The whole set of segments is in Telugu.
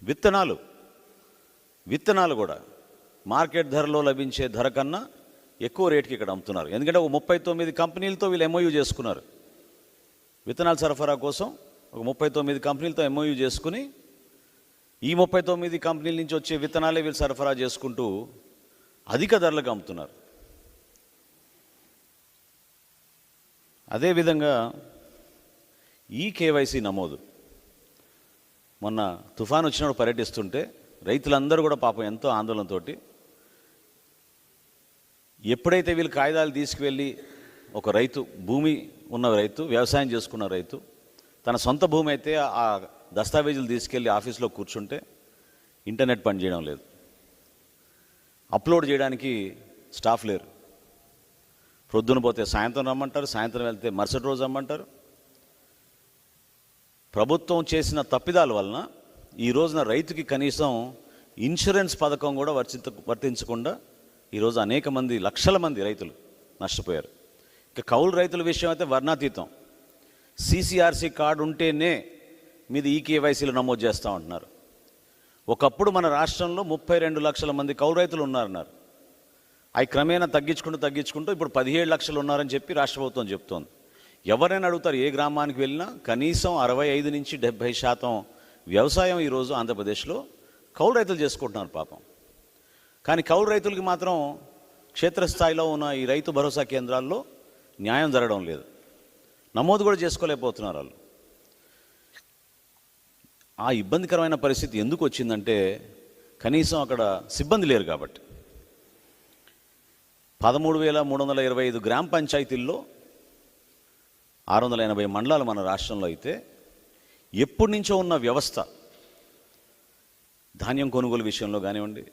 విత్తనాలు కూడా మార్కెట్ ధరలో లభించే ధర కన్నా ఎక్కువ రేటుకి ఇక్కడ అమ్ముతున్నారు. ఎందుకంటే ఒక 39 కంపెనీలతో వీళ్ళు ఎంఓయూ చేసుకున్నారు. విత్తనాల సరఫరా కోసం ఒక 39 కంపెనీలతో ఎంఓయూ చేసుకుని ఈ 39 కంపెనీల నుంచి వచ్చే విత్తనాలే వీళ్ళు సరఫరా చేసుకుంటూ అధిక ధరలకు అమ్ముతున్నారు. అదేవిధంగా ఈ కేవైసీ నమోదు మొన్న తుఫాను వచ్చినప్పుడు పర్యటిస్తుంటే రైతులందరూ కూడా పాపం ఎంతో ఆందోళనతో ఎప్పుడైతే వీళ్ళు కాగితాలు తీసుకువెళ్ళి ఒక రైతు భూమి ఉన్న రైతు వ్యవసాయం చేసుకున్న రైతు తన సొంత భూమి అయితే ఆ దస్తావేజులు తీసుకెళ్ళి ఆఫీస్లో కూర్చుంటే ఇంటర్నెట్ పని చేయడం లేదు, అప్లోడ్ చేయడానికి స్టాఫ్ లేరు. ప్రొద్దున పోతే సాయంత్రం రమ్మంటారు, సాయంత్రం వెళ్తే మరుసటి రోజు రమ్మంటారు. ప్రభుత్వం చేసిన తప్పిదాల వలన ఈ రోజున రైతుకి కనీసం ఇన్సూరెన్స్ పథకం కూడా వర్తించకుండా ఈరోజు అనేక మంది లక్షల మంది రైతులు నష్టపోయారు. ఇక కౌలు రైతుల విషయం అయితే వర్ణాతీతం. సిసిఆర్సి కార్డు ఉంటేనే మీది ఈ కేవైసీలు నమోదు చేస్తూ ఉంటున్నారు. ఒకప్పుడు మన రాష్ట్రంలో 32 లక్షల మంది కౌలు రైతులు ఉన్నారన్నారు. అవి క్రమేణా తగ్గించుకుంటూ ఇప్పుడు 17 లక్షలు ఉన్నారని చెప్పి రాష్ట్ర ప్రభుత్వం చెప్తోంది. ఎవరైనా అడుగుతారు, ఏ గ్రామానికి వెళ్ళినా కనీసం 65 నుంచి 70% వ్యవసాయం ఈరోజు ఆంధ్రప్రదేశ్లో కౌలు రైతులు చేసుకుంటున్నారు పాపం. కానీ కౌలు రైతులకి మాత్రం క్షేత్రస్థాయిలో ఉన్న ఈ రైతు భరోసా కేంద్రాల్లో న్యాయం జరగడం లేదు, నమోదు కూడా చేసుకోలేకపోతున్నారు వాళ్ళు. ఆ ఇబ్బందికరమైన పరిస్థితి ఎందుకు వచ్చిందంటే కనీసం అక్కడ సిబ్బంది లేరు కాబట్టి. 13,325 గ్రామ పంచాయతీల్లో 680 మండలాలు మన రాష్ట్రంలో అయితే ఎప్పటి నుంచో ఉన్న వ్యవస్థ ధాన్యం కొనుగోలు విషయంలో కానివ్వండి,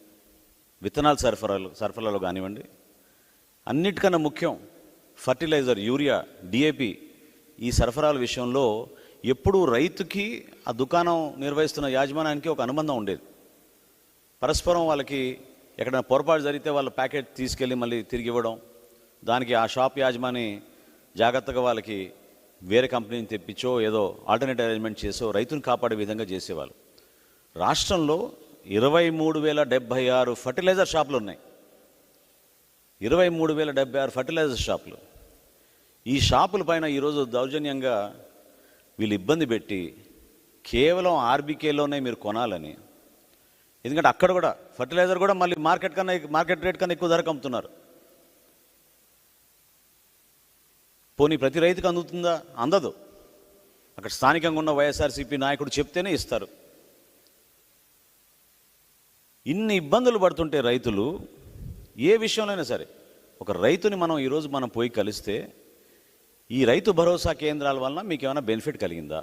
విత్తనాల సరఫరాలో కానివ్వండి, అన్నిటికన్నా ముఖ్యం ఫర్టిలైజర్, యూరియా, డిఏపి ఈ సరఫరాల విషయంలో ఎప్పుడూ రైతుకి ఆ దుకాణం నిర్వహిస్తున్న యాజమాన్యానికి ఒక అనుబంధం ఉండేది. పరస్పరం వాళ్ళకి ఎక్కడైనా పొరపాటు జరిగితే వాళ్ళ ప్యాకెట్ తీసుకెళ్ళి మళ్ళీ తిరిగి ఇవ్వడం, దానికి ఆ షాప్ యాజమాని జాగ్రత్తగా వాళ్ళకి వేరే కంపెనీని తెప్పించో ఏదో ఆల్టర్నేట్ అరేంజ్మెంట్ చేసో రైతుని కాపాడే విధంగా చేసేవాళ్ళు. రాష్ట్రంలో 23,076 ఫర్టిలైజర్ షాపులు ఉన్నాయి. 23,076 ఫర్టిలైజర్ షాపులు. ఈ షాపుల పైన ఈరోజు దౌర్జన్యంగా వీళ్ళు ఇబ్బంది పెట్టి కేవలం ఆర్బీకేలోనే మీరు కొనాలని, ఎందుకంటే అక్కడ కూడా ఫర్టిలైజర్ కూడా మళ్ళీ మార్కెట్ రేట్ కన్నా ఎక్కువ ధరకు అమ్ముతున్నారు. పోనీ ప్రతి రైతుకు అందుతుందా? అందదు. అక్కడ స్థానికంగా ఉన్న వైఎస్ఆర్సీపీ నాయకుడు చెప్తేనే ఇస్తారు. ఇన్ని ఇబ్బందులు పడుతుంటే రైతులు ఏ విషయంలోనైనా సరే, ఒక రైతుని ఈరోజు మనం పోయి కలిస్తే ఈ రైతు భరోసా కేంద్రాల వలన మీకు ఏమైనా బెనిఫిట్ కలిగిందా?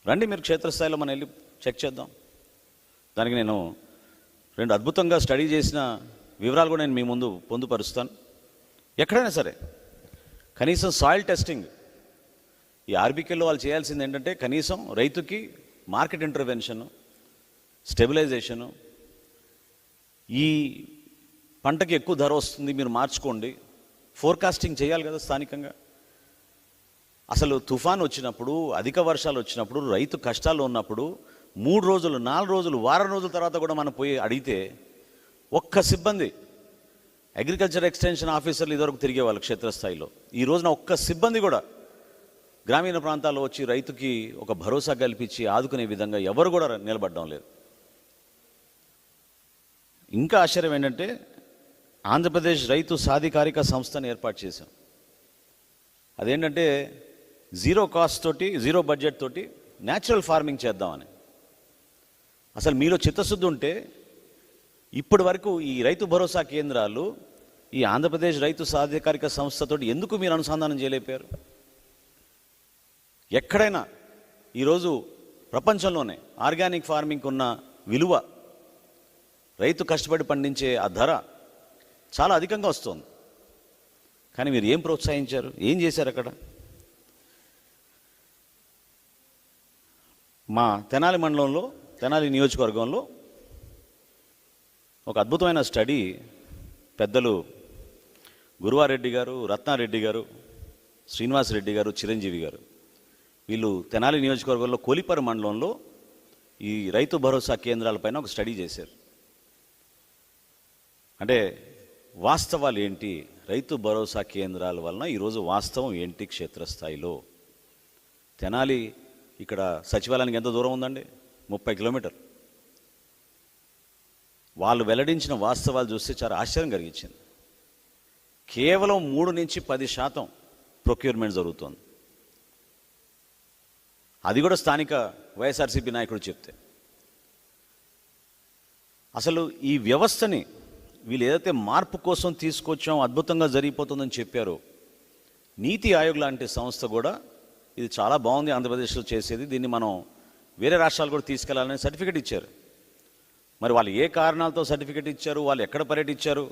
రండి, మీరు క్షేత్రస్థాయిలో మనం వెళ్ళి చెక్ చేద్దాం. దానికి నేను 2 అద్భుతంగా స్టడీ చేసిన వివరాలు కూడా నేను మీ ముందు పొందుపరుస్తాను. ఎక్కడైనా సరే కనీసం సాయిల్ టెస్టింగ్, ఈ ఆర్బీకేలో వాళ్ళు చేయాల్సింది ఏంటంటే కనీసం రైతుకి మార్కెట్ ఇంటర్వెన్షను, స్టెబిలైజేషను, ఈ పంటకి ఎక్కువ ధర వస్తుంది మీరు మార్చుకోండి, ఫోర్కాస్టింగ్ చేయాలి కదా స్థానికంగా. అసలు తుఫాన్ వచ్చినప్పుడు, అధిక వర్షాలు వచ్చినప్పుడు, రైతు కష్టాలు ఉన్నప్పుడు 3 రోజులు, 4 రోజులు, వారం రోజుల తర్వాత కూడా మనం పోయి అడిగితే ఒక్క సిబ్బంది, అగ్రికల్చర్ ఎక్స్టెన్షన్ ఆఫీసర్లు ఇదివరకు తిరిగేవాళ్ళు క్షేత్రస్థాయిలో, ఈ రోజున ఒక్క సిబ్బంది కూడా గ్రామీణ ప్రాంతాల్లో వచ్చి రైతుకి ఒక భరోసా కల్పించి ఆదుకునే విధంగా ఎవరు కూడా నిలబడడం లేదు. ఇంకా ఆశ్చర్యం ఏంటంటే ఆంధ్రప్రదేశ్ రైతు సాధికారిక సంస్థను ఏర్పాటు చేశాం. అదేంటంటే జీరో కాస్ట్ తోటి, జీరో బడ్జెట్ తోటి న్యాచురల్ ఫార్మింగ్ చేద్దామని. అసలు మీలో చిత్తశుద్ధి ఉంటే ఇప్పటి వరకు ఈ రైతు భరోసా కేంద్రాలు ఈ ఆంధ్రప్రదేశ్ రైతు సాధికారిక సంస్థతో ఎందుకు మీరు అనుసంధానం చేయలేపారు? ఎక్కడైనా ఈరోజు ప్రపంచంలోనే ఆర్గానిక్ ఫార్మింగ్కి ఉన్న విలువ, రైతు కష్టపడి పండించే ఆ ధర చాలా అధికంగా వస్తుంది. కానీ మీరు ఏం ప్రోత్సహించారు? ఏం చేశారు అక్కడ? మా తెనాలి మండలంలో, తెనాలి నియోజకవర్గంలో ఒక అద్భుతమైన స్టడీ పెద్దలు గురువారెడ్డి గారు, రత్నారెడ్డి గారు, శ్రీనివాసరెడ్డి గారు, చిరంజీవి గారు, వీళ్ళు తెనాలి నియోజకవర్గంలో కోలిపర మండలంలో ఈ రైతు భరోసా కేంద్రాలపైన ఒక స్టడీ చేశారు. అంటే వాస్తవాలు ఏంటి, రైతు భరోసా కేంద్రాల వలన ఈరోజు వాస్తవం ఏంటి క్షేత్రస్థాయిలో. తెనాలి ఇక్కడ సచివాలయానికి ఎంత దూరం ఉందండి? 30 కిలోమీటర్లు. వాళ్ళు వెల్లడించిన వాస్తవాలు చూస్తే చాలా ఆశ్చర్యం కలిగించింది. కేవలం 3 నుంచి 10% ప్రొక్యూర్మెంట్ జరుగుతోంది. అది కూడా స్థానిక వైఎస్ఆర్సీపీ నాయకుడు చెప్తే. అసలు ఈ వ్యవస్థని వీళ్ళు ఏదైతే మార్పు కోసం తీసుకొచ్చాం, అద్భుతంగా జరిగిపోతుందని చెప్పారో, నీతి ఆయోగ్ లాంటి సంస్థ కూడా ఇది చాలా బాగుంది ఆంధ్రప్రదేశ్లో చేసేది, దీన్ని మనం వేరే రాష్ట్రాలు కూడా తీసుకెళ్లాలని సర్టిఫికెట్ ఇచ్చారు. మరి వాళ్ళు ఏ కారణాలతో సర్టిఫికెట్ ఇచ్చారు, వాళ్ళు ఎక్కడ పర్యటించారు,